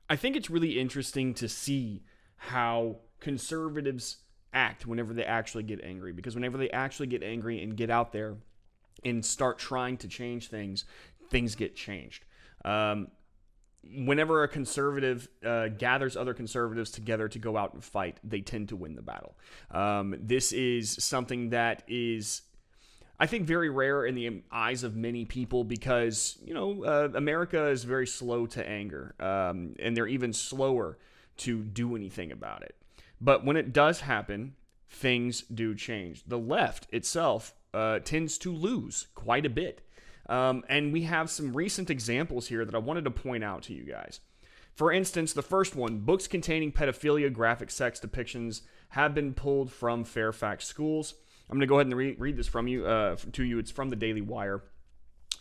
I think it's really interesting to see how conservatives act whenever they actually get angry. Because whenever they actually get angry and get out there and start trying to change things, things get changed. Whenever a conservative gathers other conservatives together to go out and fight, they tend to win the battle. This is something that is, I think, very rare in the eyes of many people because, America is very slow to anger, and they're even slower to do anything about it. But when it does happen, things do change. The left itself tends to lose quite a bit. And we have some recent examples here that I wanted to point out to you guys. For instance, the first one, books containing pedophilia, graphic sex depictions have been pulled from Fairfax schools. I'm going to go ahead and read this from you to you. It's from the Daily Wire.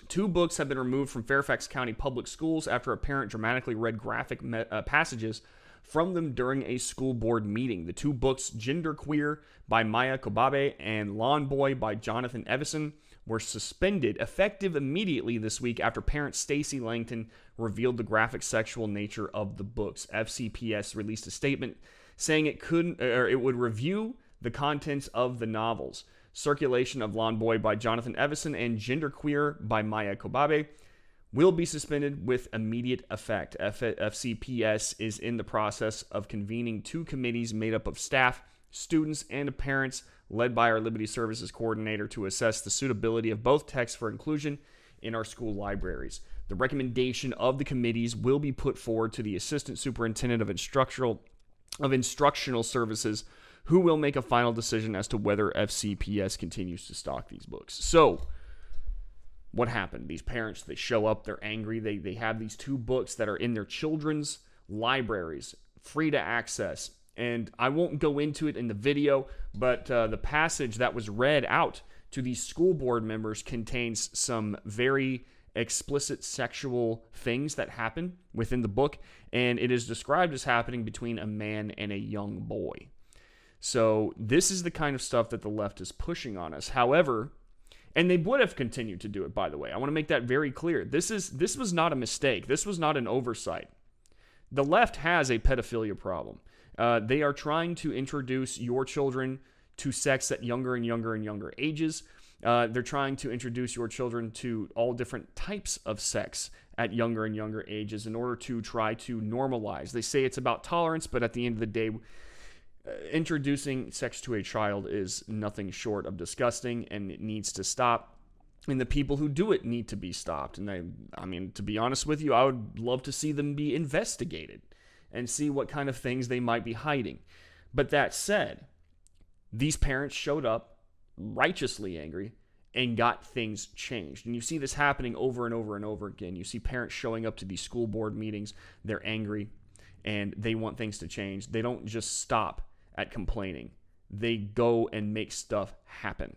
2 books have been removed from Fairfax County public schools after a parent dramatically read graphic passages from them during a school board meeting. The 2 books, Genderqueer by Maya Kobabe and Lawn Boy by Jonathan Evison, were suspended effective immediately this week after parent Stacy Langton revealed the graphic sexual nature of the books. FCPS released a statement saying it would review the contents of the novels. Circulation of Lawn Boy by Jonathan Evison and Genderqueer by Maya Kobabe will be suspended with immediate effect. FCPS is in the process of convening 2 committees made up of staff, students, and parents, led by our Liberty Services Coordinator, to assess the suitability of both texts for inclusion in our school libraries. The recommendation of the committees will be put forward to the Assistant Superintendent of Instructional Services, who will make a final decision as to whether FCPS continues to stock these books. So, what happened? These parents, they show up, they're angry, they have these 2 books that are in their children's libraries, free to access. And I won't go into it in the video, but the passage that was read out to these school board members contains some very explicit sexual things that happen within the book, and it is described as happening between a man and a young boy. So this is the kind of stuff that the left is pushing on us. However, and they would have continued to do it, by the way. I want to make that very clear. This was not a mistake. This was not an oversight. The left has a pedophilia problem. They are trying to introduce your children to sex at younger and younger and younger ages. They're trying to introduce your children to all different types of sex at younger and younger ages in order to try to normalize. They say it's about tolerance, but at the end of the day, introducing sex to a child is nothing short of disgusting, and it needs to stop. And the people who do it need to be stopped. And I mean, to be honest with you, I would love to see them be investigated and see what kind of things they might be hiding. But that said, these parents showed up righteously angry and got things changed. And you see this happening over and over and over again. You see parents showing up to these school board meetings. They're angry and they want things to change. They don't just stop at complaining. They go and make stuff happen.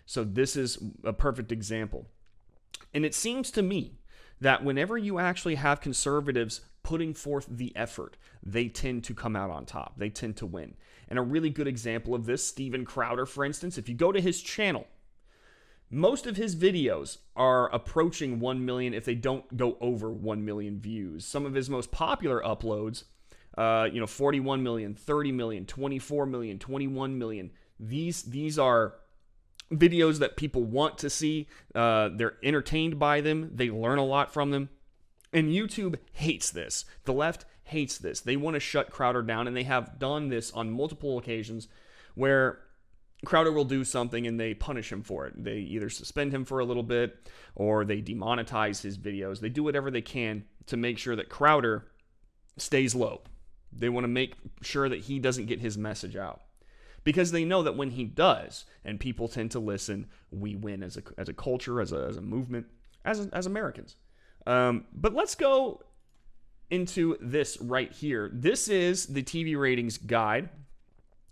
So this is a perfect example. And it seems to me that whenever you actually have conservatives putting forth the effort, they tend to come out on top. They tend to win. And a really good example of this, Steven Crowder, for instance, if you go to his channel, most of his videos are approaching 1 million if they don't go over 1 million views. Some of his most popular uploads, 41 million, 30 million, 24 million, 21 million. These are videos that people want to see. They're entertained by them. They learn a lot from them. And YouTube hates this. The left hates this. They want to shut Crowder down, and they have done this on multiple occasions where Crowder will do something and they punish him for it. They either suspend him for a little bit or they demonetize his videos. They do whatever they can to make sure that Crowder stays low. They want to make sure that he doesn't get his message out. Because they know that when he does, and people tend to listen, we win as a culture, as a movement, as Americans. But let's go into this right here. This is the TV ratings guide,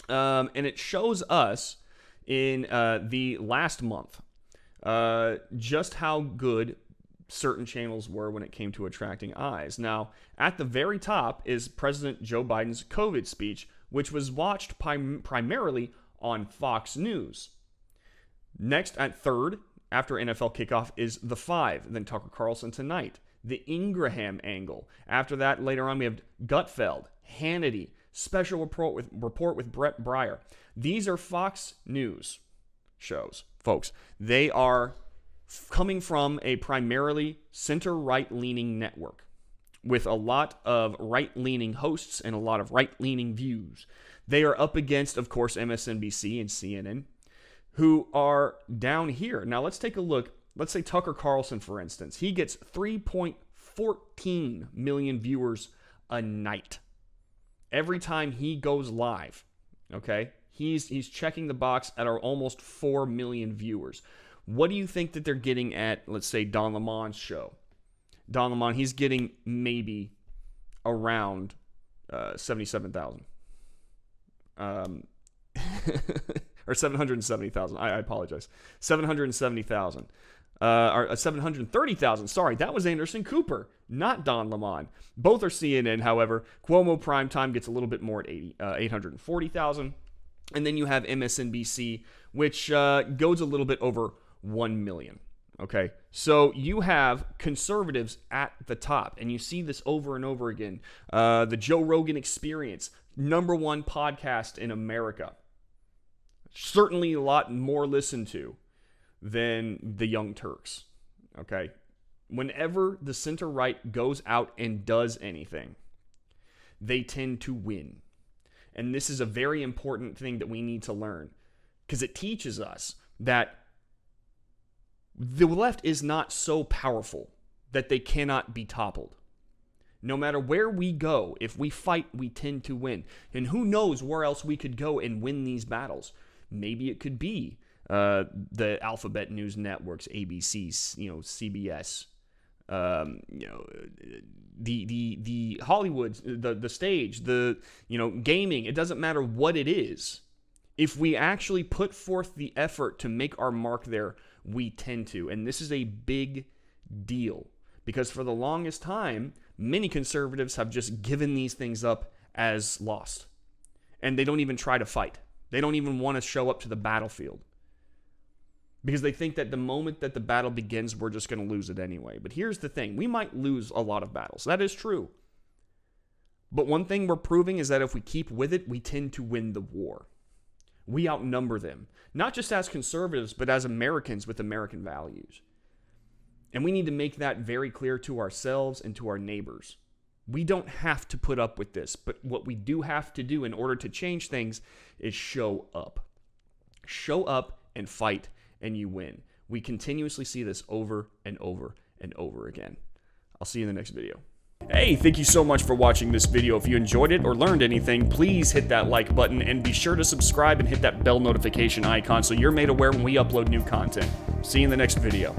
and it shows us in the last month just how good certain channels were when it came to attracting eyes. Now, at the very top is President Joe Biden's COVID speech, which was watched primarily on Fox News. Next, at third, after NFL kickoff, is The Five, then Tucker Carlson Tonight, the Ingraham angle. After that, later on, we have Gutfeld, Hannity, special report with Brett Breyer. These are Fox News shows, folks. They are coming from a primarily center-right leaning network with a lot of right-leaning hosts and a lot of right-leaning views. They are up against, of course, MSNBC and CNN, who are down here. Now, let's take a look. Let's say Tucker Carlson, for instance. He gets 3.14 million viewers a night every time he goes live, okay? He's checking the box at our almost 4 million viewers. What do you think that they're getting at, let's say, Don Lemon's show? Don Lemon, he's getting maybe around 77,000. Or 770,000. I apologize. 770,000. Or 730,000. Sorry, that was Anderson Cooper, not Don Lemon. Both are CNN, however. Cuomo Primetime gets a little bit more at 840,000. And then you have MSNBC, which goes a little bit over 1 million. Okay, so you have conservatives at the top, and you see this over and over again. The Joe Rogan Experience, #1 podcast in America. Certainly a lot more listened to than the Young Turks. Okay, whenever the center-right goes out and does anything, they tend to win. And this is a very important thing that we need to learn, because it teaches us that the left is not so powerful that they cannot be toppled. No matter where we go, if we fight, we tend to win. And who knows where else we could go and win these battles. Maybe it could be the alphabet news networks, ABC, CBS, the Hollywood, the stage, gaming. It doesn't matter what it is. If we actually put forth the effort to make our mark there, we tend to. And this is a big deal, because for the longest time, many conservatives have just given these things up as lost. And they don't even try to fight. They don't even want to show up to the battlefield, because they think that the moment that the battle begins, we're just going to lose it anyway. But here's the thing. We might lose a lot of battles. That is true. But one thing we're proving is that if we keep with it, we tend to win the war. We outnumber them, not just as conservatives, but as Americans with American values. And we need to make that very clear to ourselves and to our neighbors. We don't have to put up with this, but what we do have to do in order to change things is show up. Show up and fight, and you win. We continuously see this over and over and over again. I'll see you in the next video. Hey, thank you so much for watching this video. If you enjoyed it or learned anything, please hit that like button and be sure to subscribe and hit that bell notification icon so you're made aware when we upload new content. See you in the next video.